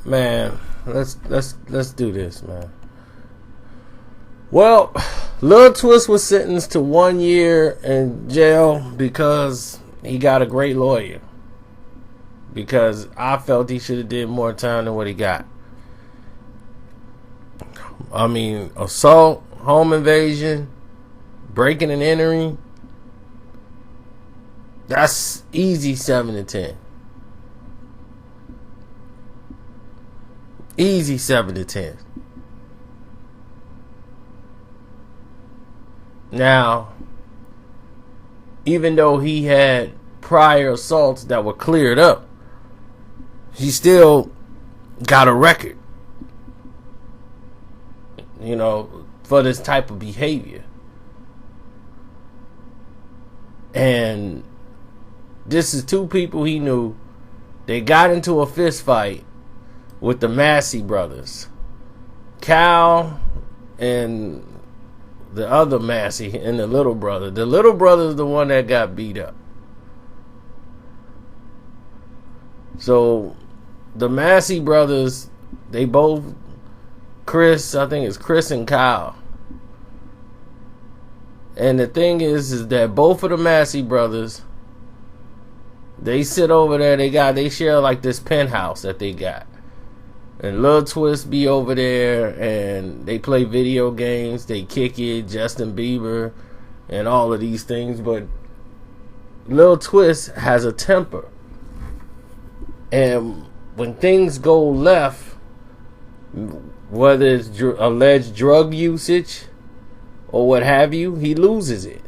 Man, let's do this, man. Well, Lil Twist was sentenced to 1 year in jail because he got a great lawyer. Because I felt he should have did more time than what he got. I mean, assault, home invasion, breaking and entering. That's easy 7 to 10. Easy 7 to 10. Now, even though he had prior assaults that were cleared up, he still got a record, you know, for this type of behavior. And this is two people he knew. They got into a fist fight with the Massey brothers, Cal and the other Massey and the little brother. The little brother is the one that got beat up. So the Massey brothers, they both, I think it's Chris and Kyle. And the thing is that both of the Massey brothers, they sit over there, they share like this penthouse that they got. And Lil Twist be over there and they play video games, they kick it, Justin Bieber and all of these things. But Lil Twist has a temper. And when things go left, whether it's alleged drug usage or what have you, he loses it.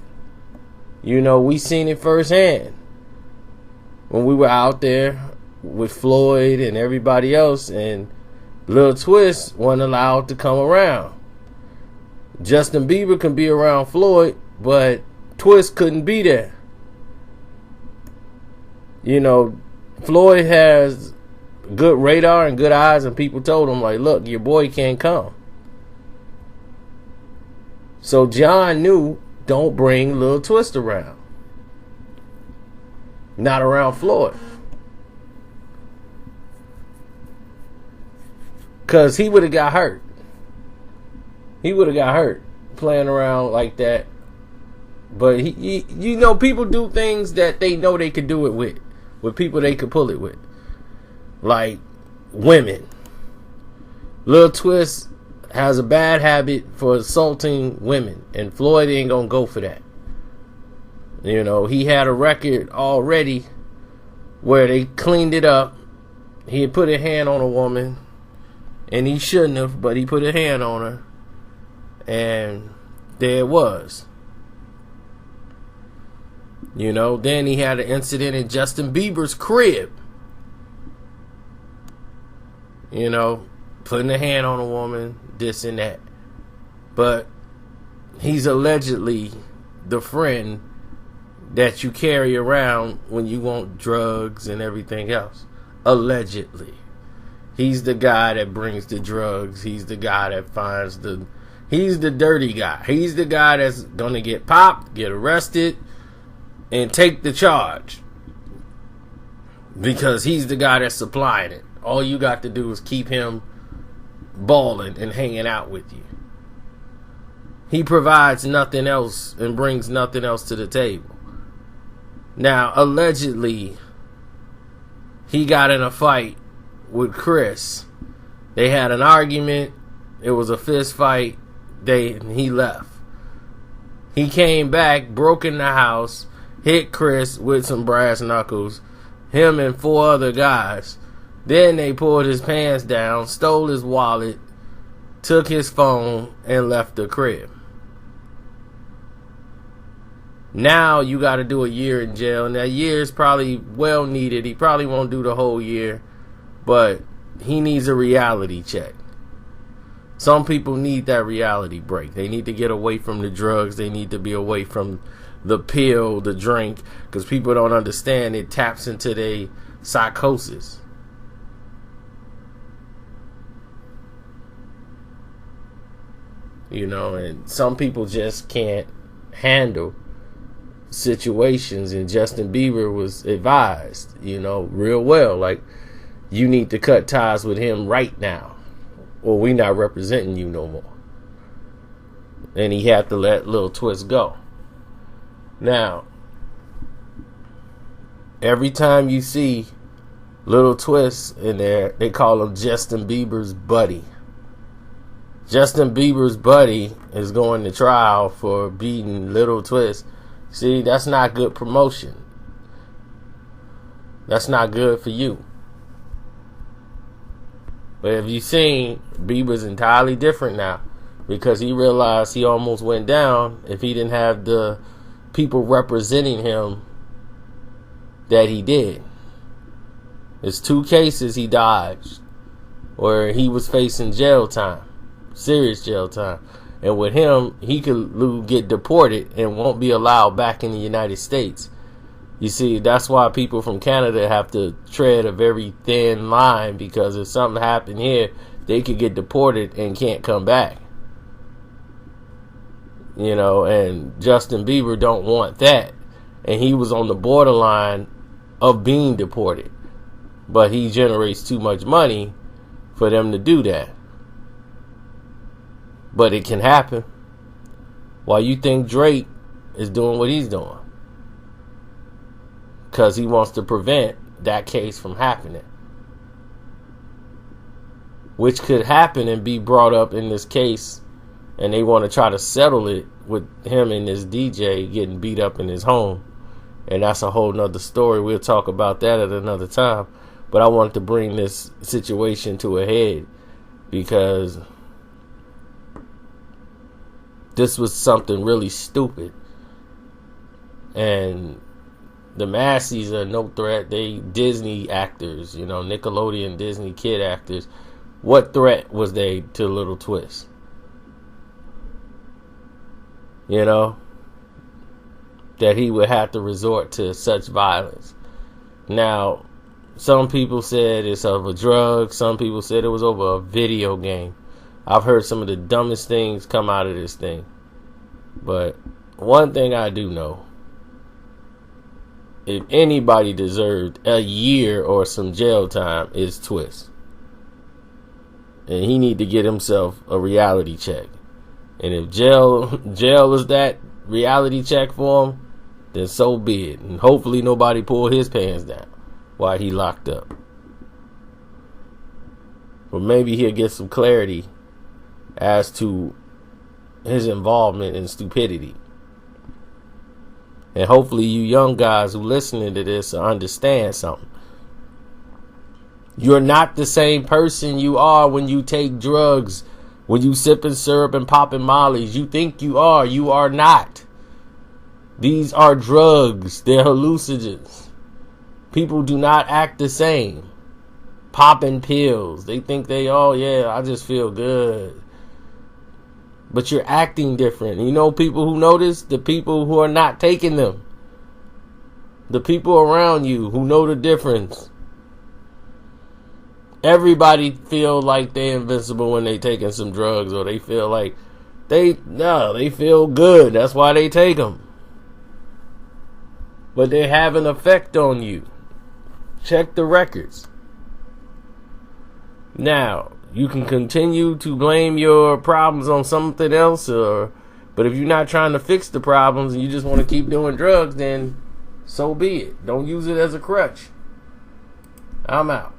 You know, we seen it firsthand when we were out there with Floyd and everybody else, and Lil Twist wasn't allowed to come around. Justin Bieber can be around Floyd, but Twist couldn't be there. You know, Floyd has good radar and good eyes, and people told him, like, look, your boy can't come. So John knew, don't bring Lil Twist around. Not around Floyd. Because he would have got hurt. He would have got hurt playing around like that. But, he, you know, people do things that they know they could do it with people they could pull it with. Like women. Lil Twist has a bad habit for assaulting women, and Floyd ain't gonna go for that. You know, he had a record already where they cleaned it up. He had put a hand on a woman, and he shouldn't have, but he put a hand on her, and there it was. You know, then he had an incident in Justin Bieber's crib. You know, putting a hand on a woman, this and that. But he's allegedly the friend that you carry around when you want drugs and everything else. Allegedly. He's the guy that brings the drugs. He's the guy that finds he's the dirty guy. He's the guy that's gonna get popped, get arrested, and take the charge. Because he's the guy that's supplying it. All you got to do is keep him balling and hanging out with you. He provides nothing else and brings nothing else to the table. Now, allegedly, he got in a fight with Chris. They had an argument. It was a fist fight. He left. He came back, broke in the house, hit Chris with some brass knuckles, him and 4 other guys. Then they pulled his pants down, stole his wallet, took his phone, and left the crib. Now you got to do a year in jail, and that year is probably well needed. He probably won't do the whole year, but he needs a reality check. Some people need that reality break. They need to get away from the drugs. They need to be away from the pill, the drink, because people don't understand it taps into their psychosis. You know, and some people just can't handle situations, and Justin Bieber was advised, you know, real well. Like, you need to cut ties with him right now, or we not representing you no more. And he had to let Lil Twist go. Now, every time you see Lil Twist in there, they call him Justin Bieber's buddy. Justin Bieber's buddy is going to trial for beating Lil Twist. See, that's not good promotion. That's not good for you. But if you've seen, Bieber's entirely different now, because he realized he almost went down if he didn't have the people representing him that he did. There's 2 cases he dodged where he was facing jail time, serious jail time. And with him, he could get deported and won't be allowed back in the United States. You see, that's why people from Canada have to tread a very thin line, because if something happened here, they could get deported and can't come back. You know, and Justin Bieber don't want that. And he was on the borderline of being deported. But he generates too much money for them to do that. But it can happen. Why you think Drake is doing what he's doing? Because he wants to prevent that case from happening. Which could happen and be brought up in this case. And they want to try to settle it with him and this DJ getting beat up in his home. And that's a whole nother story. We'll talk about that at another time. But I wanted to bring this situation to a head, because this was something really stupid. And the Masseys are no threat. They Disney actors, you know, Nickelodeon Disney kid actors. What threat was they to Lil Twist? You know, that he would have to resort to such violence. Now, some people said it's over a drug. Some people said it was over a video game. I've heard some of the dumbest things come out of this thing. But one thing I do know, if anybody deserved a year or some jail time, it's Twist. And he need to get himself a reality check. And if jail is that reality check for him, then so be it. And hopefully nobody pull his pants down while he locked up. But maybe he'll get some clarity as to his involvement in stupidity. And hopefully you young guys who listening to this understand something. You're not the same person you are when you take drugs. When you sipping syrup and popping mollies, you think you are not. These are drugs. They're hallucinogens. People do not act the same. Popping pills. They think I just feel good. But you're acting different. You know people who notice? The people who are not taking them. The people around you who know the difference. Everybody feel like they're invincible when they taking some drugs, or they feel like they feel good. That's why they take them. But they have an effect on you. Check the records. Now, you can continue to blame your problems on something else, but if you're not trying to fix the problems and you just want to keep doing drugs, then so be it. Don't use it as a crutch. I'm out.